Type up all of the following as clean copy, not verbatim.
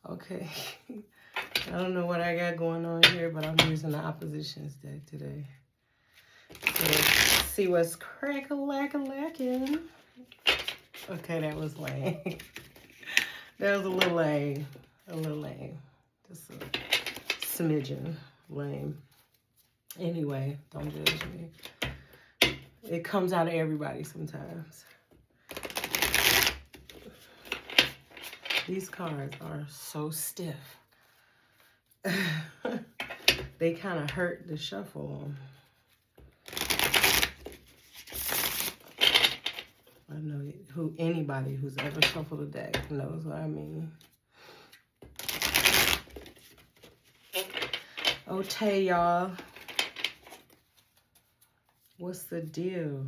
Okay. I don't know what I got going on here, but I'm using the oppositions deck today. So let's see what's crack-a-lack-a-lacking. Okay, that was lame. That was a little lame. A little lame. Just a smidgen lame. Anyway, don't judge me. It comes out of everybody sometimes. These cards are so stiff. They kind of hurt to shuffle them. I know anybody who's ever shuffled a deck knows what I mean. Okay, y'all. What's the deal?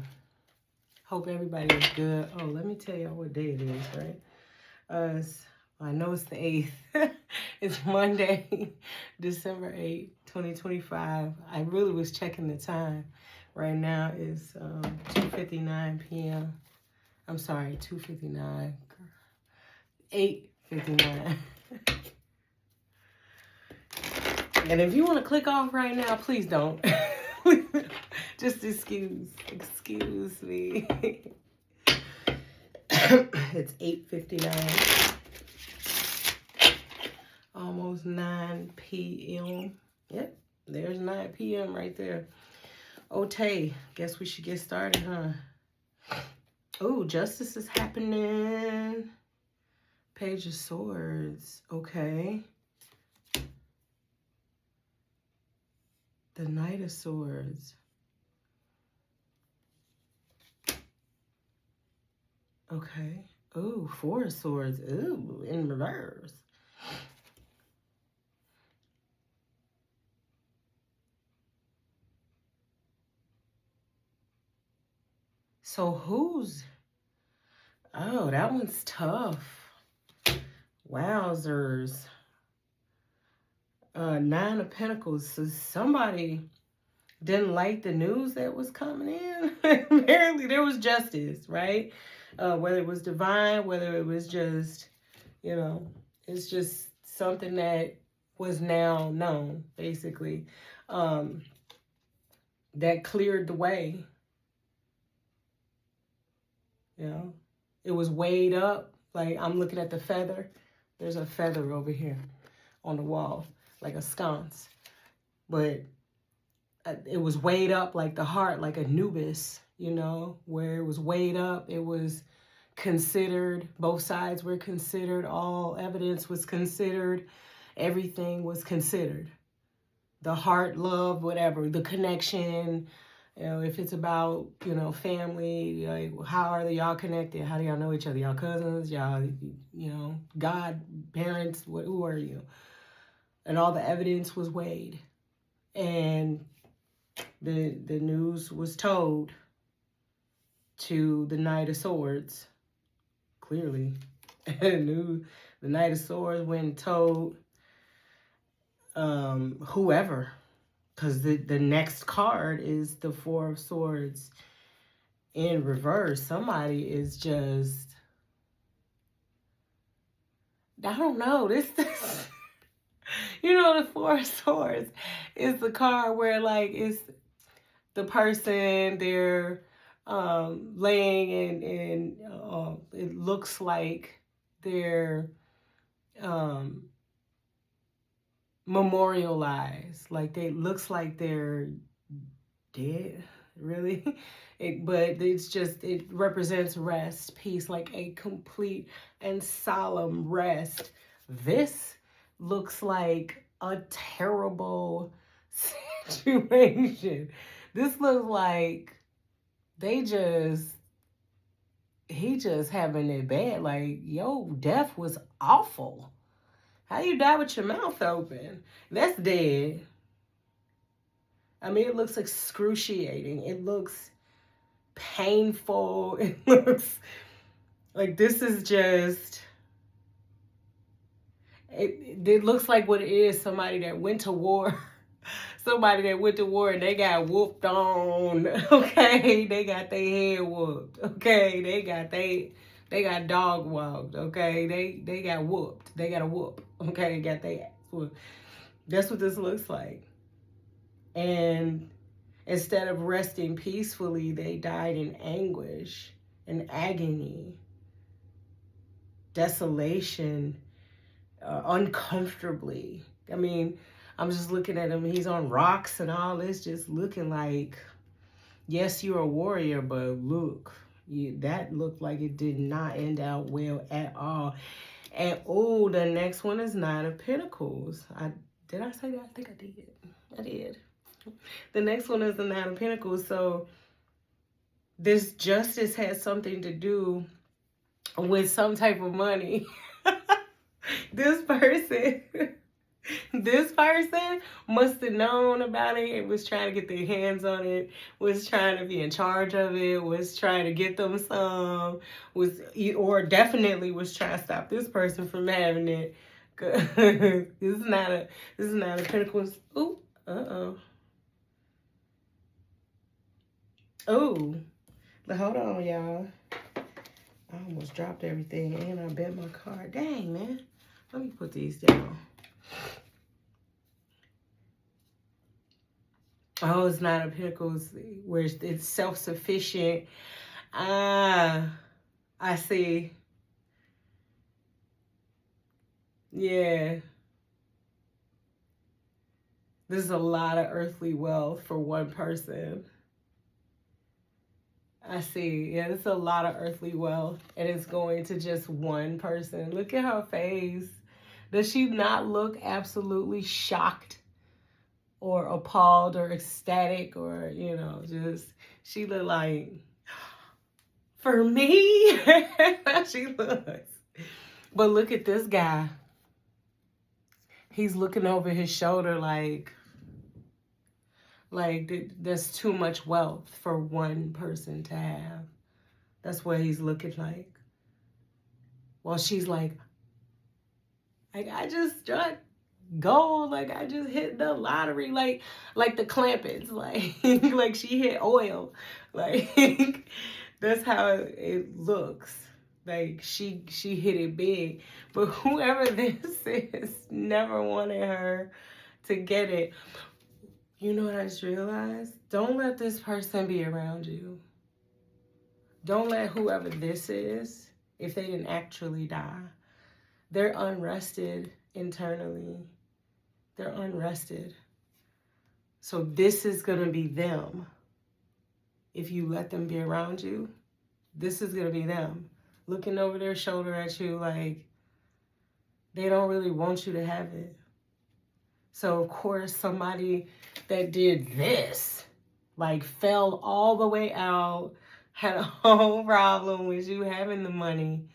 Hope everybody is good. Oh, let me tell y'all what day it is, right? I know it's the 8th. It's Monday, December 8th, 2025. I really was checking the time. Right now it's 2:59 p.m. I'm sorry, 2:59. 8:59. And if you want to click off right now, please don't. Just excuse me. It's 8:59. Almost 9 p.m. Yep, there's 9 p.m. right there. Okay, guess we should get started, huh? Oh, justice is happening. Page of Swords. Okay. The Knight of Swords. Okay. Oh, Four of Swords. Ooh, in reverse. So who's... Oh, that one's tough. Wowzers. 9 of Pentacles. So somebody didn't like the news that was coming in. Apparently there was justice, right? Whether it was divine, whether it was just, you know, it's just something that was now known, basically. That cleared the way. You know, it was weighed up. Like, I'm looking at the feather. There's a feather over here on the wall, like a sconce. But it was weighed up like the heart, like Anubis, you know, where it was weighed up. It was considered. Both sides were considered. All evidence was considered. Everything was considered. The heart, love, whatever, the connection. You know, if it's about, you know, family, like, how are y'all connected? How do y'all know each other? Y'all cousins? Y'all, you know, God, parents? Who are you? And all the evidence was weighed. And the news was told to the Knight of Swords. Clearly. The Knight of Swords went and told whoever. Because the next card is the Four of Swords in reverse. Somebody is just... I don't know. This you know, the Four of Swords is the card where, like, it's the person, they're laying and it looks like they're memorialized. Like, they looks like they're dead, really. But it's just, it represents rest, peace, like a complete and solemn rest. This looks like a terrible situation. This looks like he just having it bad. Like, yo, death was awful. How you die with your mouth open? That's dead. I mean, it looks excruciating. It looks painful. It looks like this is just... It looks like what it is, somebody that went to war. Somebody that went to war and they got whooped on. Okay, they got their head whooped. Okay, they got They got dog walked, okay? They got whooped. They got a whoop, okay? Got their ass whooped. That's what this looks like. And instead of resting peacefully, they died in anguish and agony, desolation, uncomfortably. I mean, I'm just looking at him. He's on rocks and all this, just looking like, yes, you're a warrior, but look, that looked like it did not end out well at all. And oh, the next one is Nine of Pentacles. Did I say that? I think I did. I did. The next one is the Nine of Pentacles. So this justice has something to do with some type of money. This person must have known about it and was trying to get their hands on it, was trying to be in charge of it, was trying to get them some, or definitely was trying to stop this person from having it. This is not a Pentacles. Ooh, Oh, hold on, y'all. I almost dropped everything and I bent my card. Dang, man. Let me put these down. Oh, it's Nine of Pentacles where it's self-sufficient. Ah, I see. Yeah. This is a lot of earthly wealth for one person. I see. Yeah, it's a lot of earthly wealth, and it's going to just one person. Look at her face. Does she not look absolutely shocked or appalled or ecstatic or, just, she look like, for me? She looks. But look at this guy. He's looking over his shoulder like there's too much wealth for one person to have. That's what he's looking like. Well, she's like I just struck gold, like I just hit the lottery, like the Clampets, like she hit oil, like that's how it looks. Like she hit it big. But whoever this is never wanted her to get it. You know what I just realized? Don't let this person be around you. Don't let whoever this is, if they didn't actually die, they're unrested internally. They're unrested. So this is going to be them. If you let them be around you, this is going to be them. Looking over their shoulder at you like they don't really want you to have it. So, of course, somebody that did this, like fell all the way out, had a whole problem with you having the money,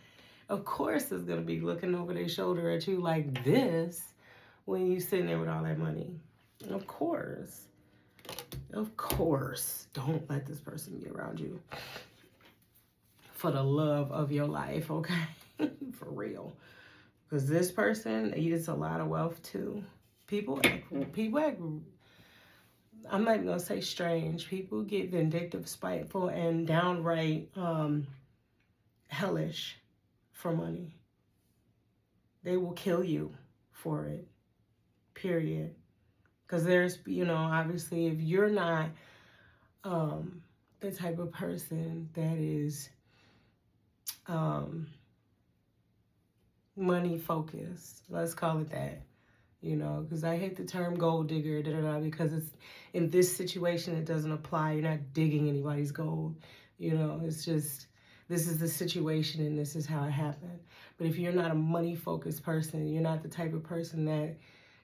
of course is going to be looking over their shoulder at you like this when you sitting there with all that money. Of course. Of course. Don't let this person be around you. For the love of your life, okay? For real. Because this person eats a lot of wealth too. People act, I'm not even going to say strange. People get vindictive, spiteful, and downright hellish for money. They will kill you for it, period. Because there's, obviously, if you're not the type of person that is money focused, let's call it that. Because I hate the term gold digger, because it's in this situation, it doesn't apply. You're not digging anybody's gold. It's just, this is the situation and this is how it happened. But if you're not a money focused person, you're not the type of person that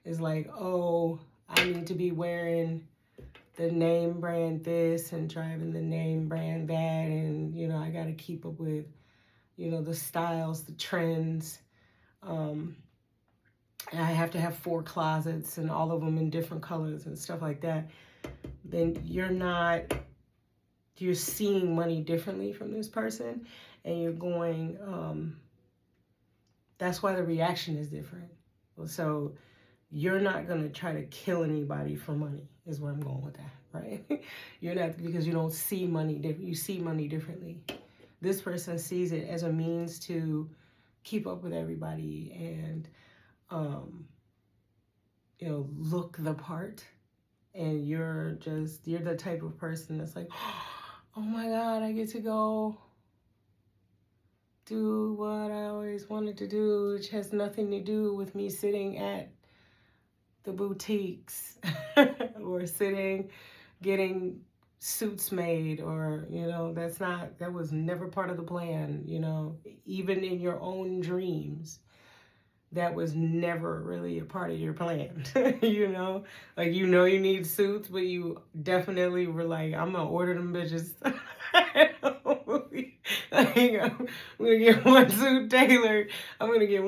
is like, oh, I need to be wearing the name brand this and driving the name brand that. And, I got to keep up with, the styles, the trends. I have to have 4 closets and all of them in different colors and stuff like that. Then you're seeing money differently from this person, and you're going, that's why the reaction is different. So you're not going to try to kill anybody for money, is where I'm going with that, right? You're not, because you don't see money, you see money differently. This person sees it as a means to keep up with everybody and, look the part. And you're the type of person that's like, oh my God, I get to go do what I always wanted to do, which has nothing to do with me sitting at the boutiques or sitting, getting suits made, or, that was never part of the plan, even in your own dreams. That was never really a part of your plan, Like, you need suits, but you definitely were like, I'm going to order them bitches. I'm going to get one suit tailored. I'm going to get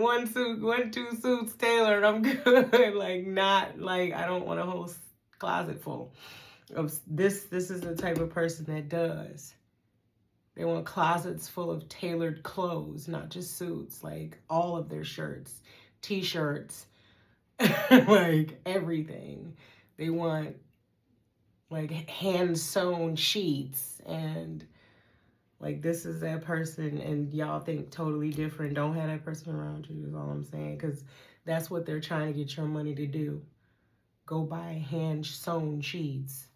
two suits tailored. I'm good. Like, not, like, I don't want a whole closet full of this. This is the type of person that does. They want closets full of tailored clothes, not just suits, like all of their shirts, t-shirts, like everything. They want like hand-sewn sheets, and like this is that person, and y'all think totally different. Don't have that person around you is all I'm saying, because that's what they're trying to get your money to do. Go buy hand-sewn sheets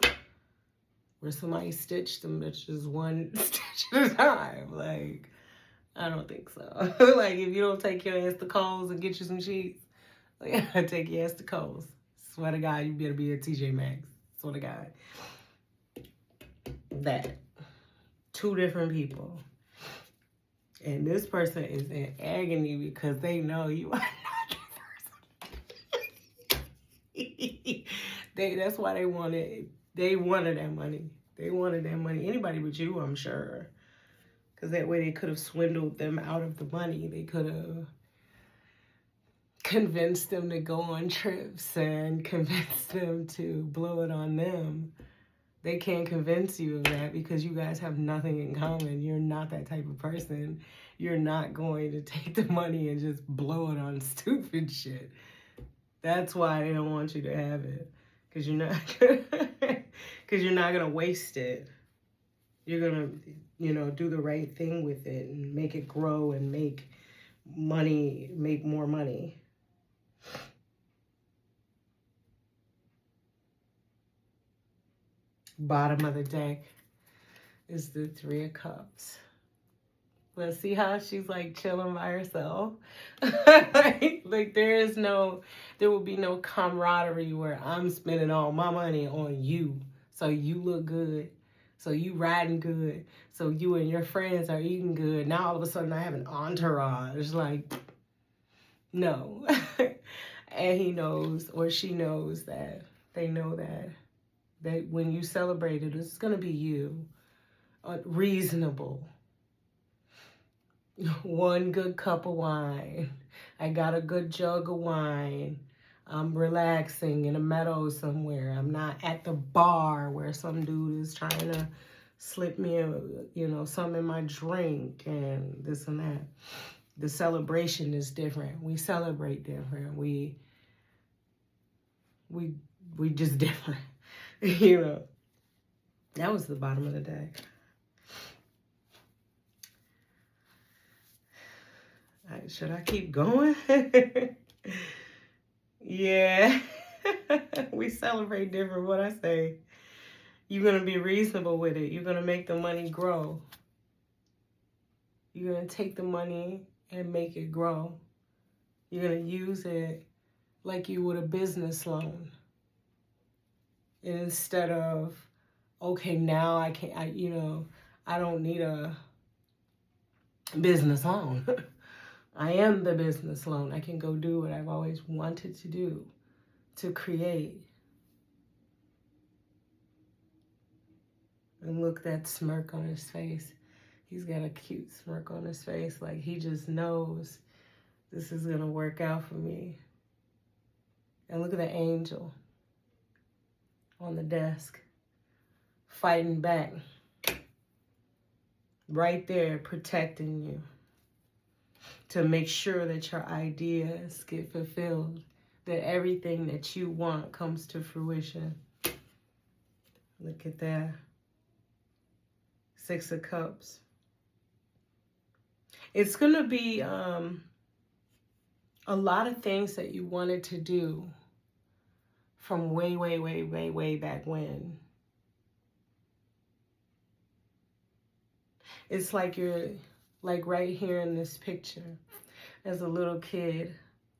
where somebody stitched them bitches one stitch at a time. Like, I don't think so. Like, if you don't take your ass to Kohl's and get you some sheets, like, take your ass to Kohl's. Swear to God, you better be at TJ Maxx. Swear to God. That. Two different people. And this person is in agony because they know you are not that person. That's why they wanted that money. They wanted that money. Anybody but you, I'm sure. Because that way they could have swindled them out of the money. They could have convinced them to go on trips and convinced them to blow it on them. They can't convince you of that because you guys have nothing in common. You're not that type of person. You're not going to take the money and just blow it on stupid shit. That's why they don't want you to have it. Because you're not gonna waste it. You're gonna, do the right thing with it and make it grow and make more money. Bottom of the deck is the Three of Cups. Let's see how she's like chilling by herself. like there will be no camaraderie where I'm spending all my money on you. So you look good. So you riding good. So you and your friends are eating good. Now all of a sudden I have an entourage. Like, no. And he knows, or she knows that they know that when you celebrate it, it's going to be you. Reasonable. One good cup of wine. I got a good jug of wine. I'm relaxing in a meadow somewhere. I'm not at the bar where some dude is trying to slip me, something in my drink and this and that. The celebration is different. We celebrate different. We just different. That was the bottom of the deck. Should I keep going? Yeah. We celebrate different. What I say. You're going to be reasonable with it. You're going to make the money grow. You're going to take the money and make it grow. You're going to use it like you would a business loan. And instead of, okay, now I don't need a business loan. I am the business loan. I can go do what I've always wanted to do, to create. And look, that smirk on his face. He's got a cute smirk on his face. Like he just knows this is going to work out for me. And look at the angel on the desk, fighting back. Right there, protecting you. To make sure that your ideas get fulfilled, that everything that you want comes to fruition. Look at that. 6 of Cups. It's going to be a lot of things that you wanted to do from way, way, way, way, way back when. It's like you're like right here in this picture as a little kid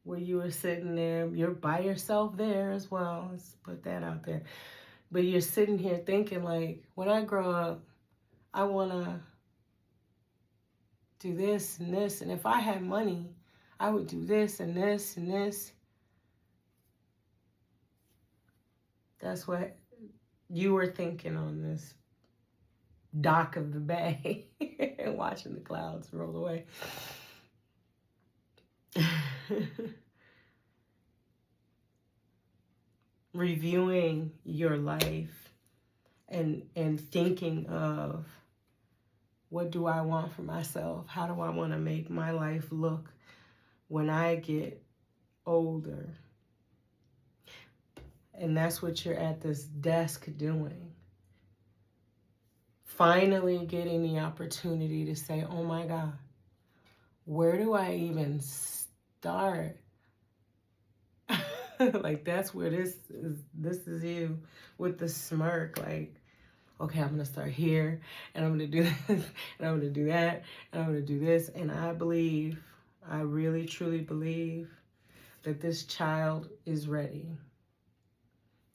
where you were sitting there. You're by yourself there as well. Let's put that out there. But you're sitting here thinking like, when I grow up, I want to do this and this. And if I had money, I would do this and this and this. That's what you were thinking on this dock of the bay and watching the clouds roll away. Reviewing your life and thinking of, what do I want for myself? How do I want to make my life look when I get older? And that's what you're at this desk doing. Finally getting the opportunity to say, oh my God, where do I even start? Like, that's where this is you with the smirk. Like, okay, I'm going to start here, and I'm going to do this, and I'm going to do that, and I'm going to do this. And I believe, I really, truly believe that this child is ready.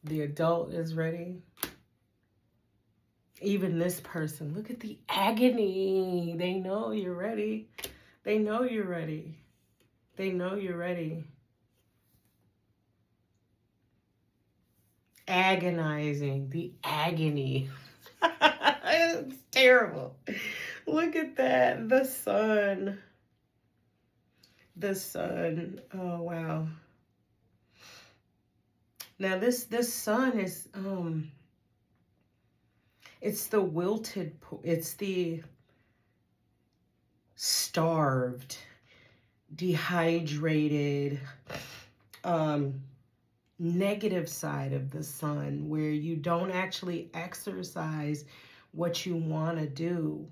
The adult is ready. Even this person, look at the agony. They know you're ready. They know you're ready. They know you're ready. Agonizing, the agony. It's terrible. Look at that. The sun. The sun. Oh, wow. Now this sun is it's the wilted, it's the starved, dehydrated, negative side of the sun, where you don't actually exercise what you want to do.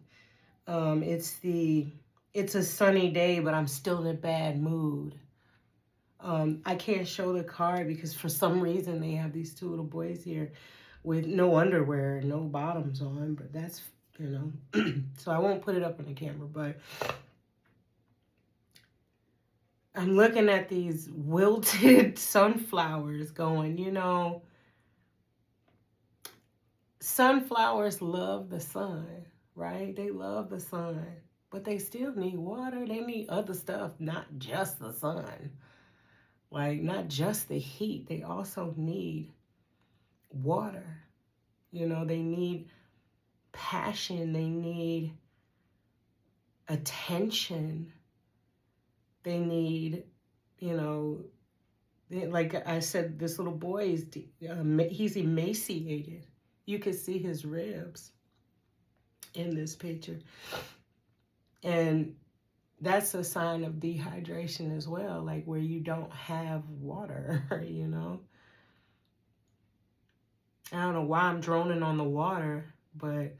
It's a sunny day, but I'm still in a bad mood. I can't show the card because for some reason they have these two little boys here with no underwear, no bottoms on, but that's, you know, so I won't put it up on the camera, but I'm looking at these wilted sunflowers going, you know, sunflowers love the sun, right? They love the sun, but they still need water. They need other stuff, not just the sun. Like, not just the heat. They also need water. You know, they need passion. They need attention. They need, you know, like I said, this little boy is, he's emaciated. You can see his ribs in this picture. And that's a sign of dehydration as well, like where you don't have water, you know. I don't know why I'm droning on the water, but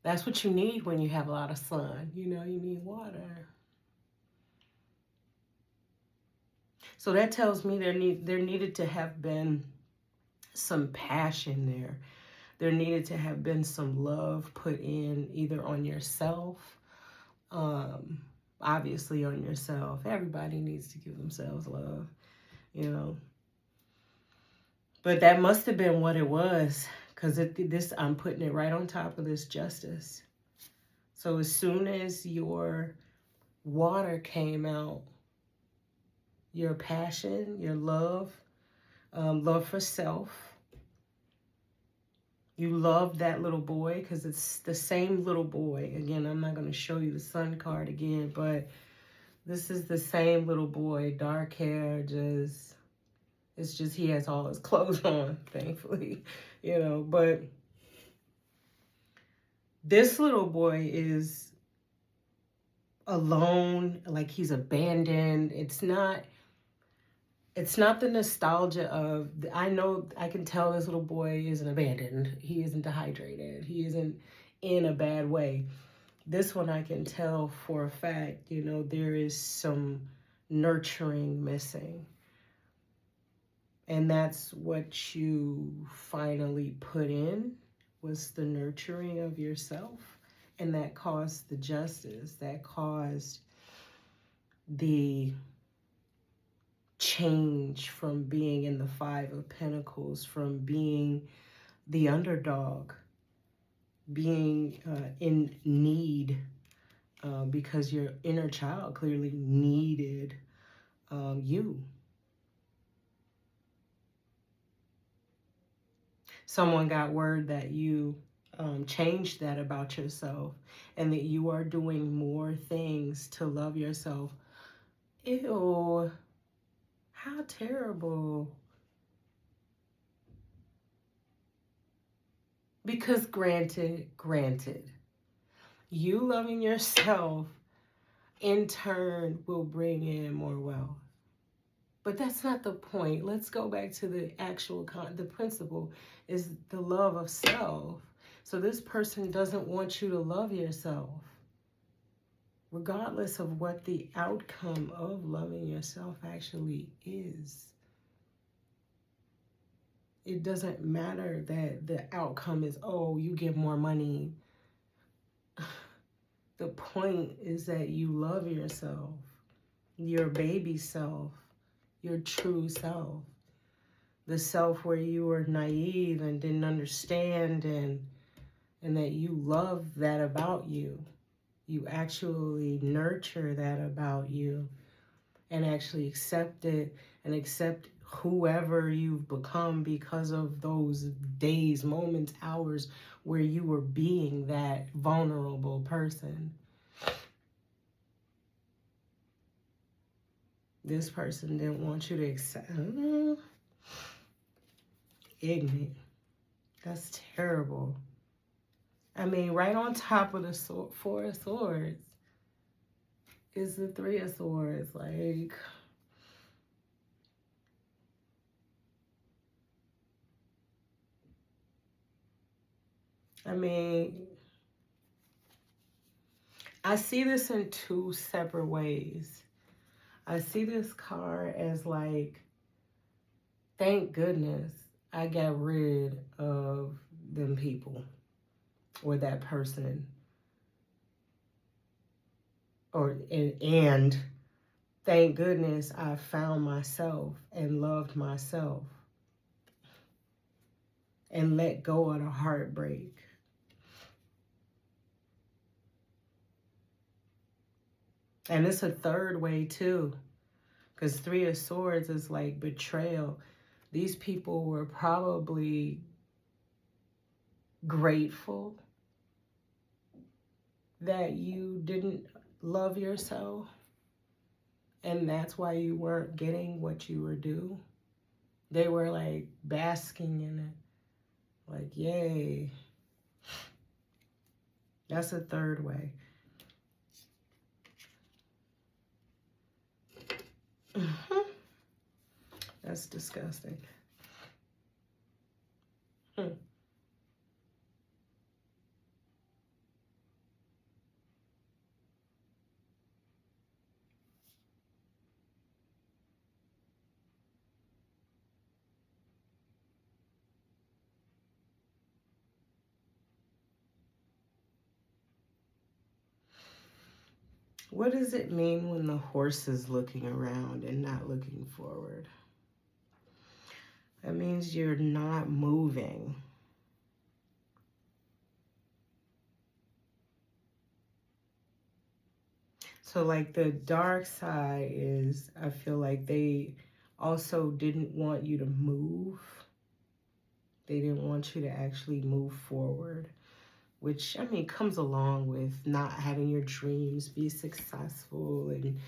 that's what you need when you have a lot of sun. You know, you need water. So that tells me there needed to have been some passion there. There needed to have been some love put in, either on yourself, obviously on yourself. Everybody needs to give themselves love, you know. But that must have been what it was, because this, I'm putting it right on top of this justice. So as soon as your water came out, your passion, your love, love for self, you love that little boy, because it's the same little boy. Again, I'm not going to show you the sun card again, but this is the same little boy, dark hair, just, it's just he has all his clothes on, thankfully, you know. But this little boy is alone, like he's abandoned. It's not the nostalgia of, I know, I can tell this little boy isn't abandoned. He isn't dehydrated. He isn't in a bad way. This one I can tell for a fact, you know, there is some nurturing missing. And that's what you finally put in, was the nurturing of yourself. And that caused the justice, that caused the change from being in the Five of Pentacles, from being the underdog, being in need, because your inner child clearly needed you. Someone got word that you changed that about yourself, and that you are doing more things to love yourself. Ew, how terrible. Because granted, you loving yourself in turn will bring in more wealth. But that's not the point. Let's go back to the actual, the principle is the love of self. So this person doesn't want you to love yourself, regardless of what the outcome of loving yourself actually is. It doesn't matter that the outcome is, oh, you get more money. The point is that you love yourself, your baby self, your true self, the self where you were naive and didn't understand, and that you love that about you. You actually nurture that about you, and actually accept it, and accept whoever you've become because of those days, moments, hours where you were being that vulnerable person. This person didn't want you to accept. Ignorant. That's terrible. I mean, right on top of the Four of Swords is the Three of Swords. Like, I mean, I see this in two separate ways. I see this card as like, thank goodness I got rid of them people, or that person, and thank goodness I found myself and loved myself and let go of the heartbreak. And it's a third way too, because Three of Swords is like betrayal. These people were probably grateful that you didn't love yourself, and that's why you weren't getting what you were due. They were like basking in it, like, yay. That's a third way. That's disgusting. What does it mean when the horse is looking around and not looking forward? That means you're not moving. So like the dark side is, I feel like they also didn't want you to move. They didn't want you to actually move forward, which, I mean, comes along with not having your dreams be successful, and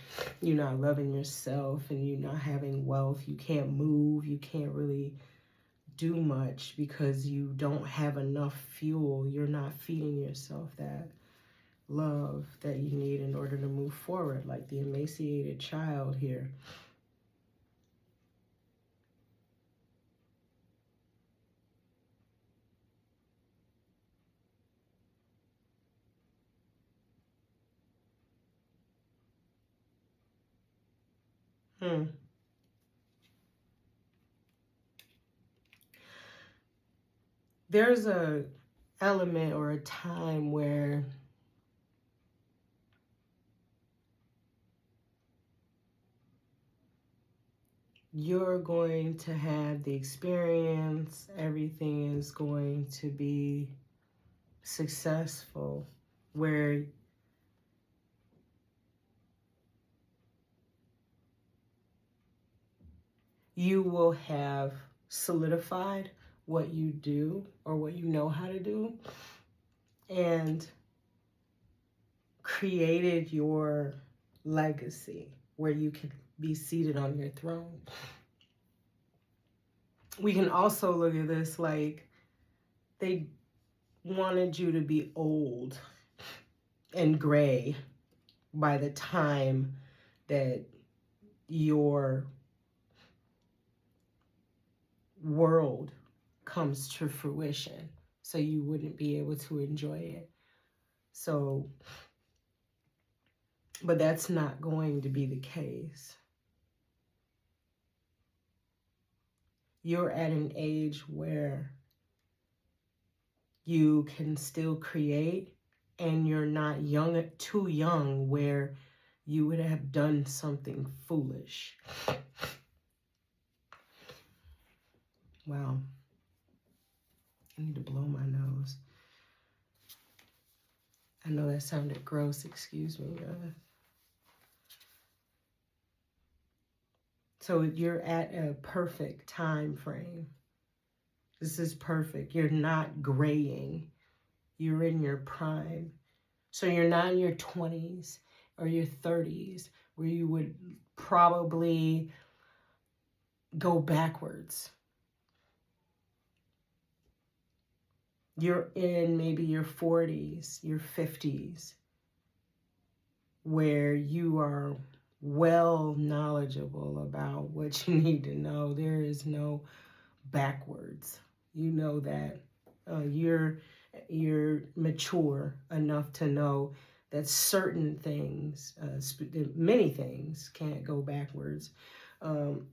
you not loving yourself, and you not having wealth. You can't move. You can't really do much because you don't have enough fuel. You're not feeding yourself that love that you need in order to move forward, like the emaciated child here. Hmm. There's a element or a time where you're going to have the experience, everything is going to be successful, where you will have solidified what you do or what you know how to do and created your legacy where you can be seated on your throne. We can also look at this like they wanted you to be old and gray by the time that your world comes to fruition, so you wouldn't be able to enjoy it. So, but that's not going to be the case. You're at an age where you can still create, and you're not too young where you would have done something foolish. Wow. I need to blow my nose. I know that sounded gross, excuse me, guys. So you're at a perfect time frame. This is perfect. You're not graying. You're in your prime. So you're not in your 20s or your 30s where you would probably go backwards. You're in maybe your 40s, your 50s, where you are well knowledgeable about what you need to know. There is no backwards. You know that you're mature enough to know that certain things, many things, can't go backwards, and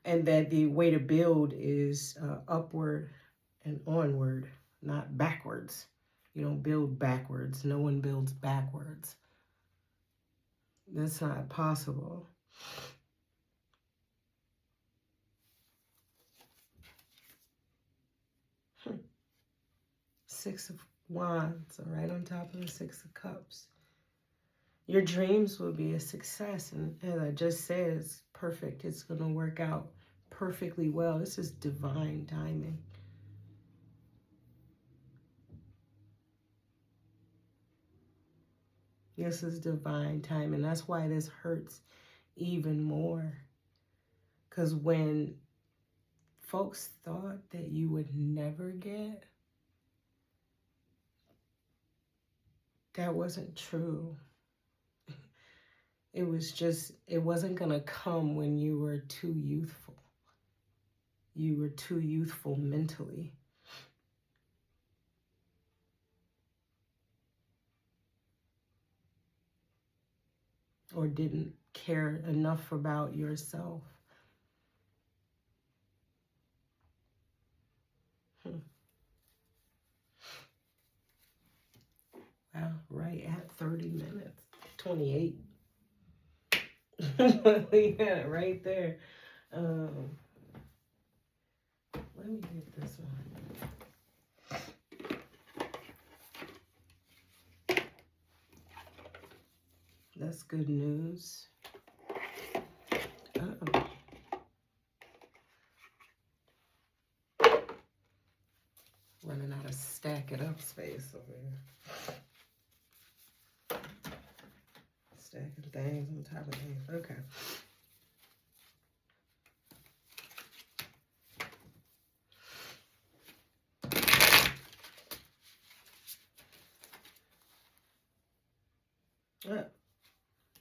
that the way to build is upward and onward, not backwards. You don't build backwards. No one builds backwards. That's not possible. Six of Wands, right on top of the Six of Cups. Your dreams will be a success. And as I just said, it's perfect. It's going to work out perfectly well. This is divine timing. This is divine timing. That's why this hurts even more. Because when folks thought that you would never get, that wasn't true. It was just, it wasn't going to come when you were too youthful. You were too youthful mentally. Or didn't care enough about yourself. Wow, right at 30 minutes. 28. Yeah, right there. Let me get this one. That's good news. Uh-oh. Running out of stack it up space over here. Stacking things on top of things. Okay.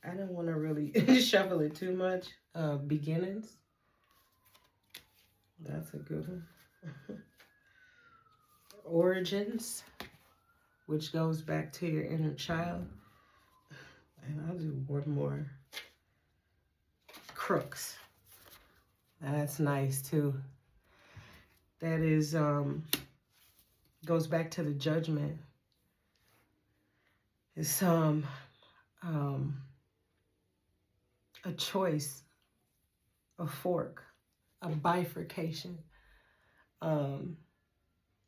I don't want to really shuffle it too much. Beginnings. That's a good one. Origins, which goes back to your inner child. And I'll do one more. crooks. That's nice too. That is, goes back to the judgment. It's a choice, a fork, a bifurcation.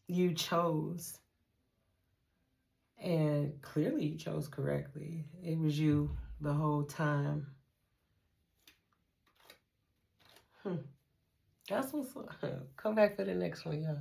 You chose, and clearly you chose correctly. It was you the whole time. That's what's up. Come back for the next one, y'all.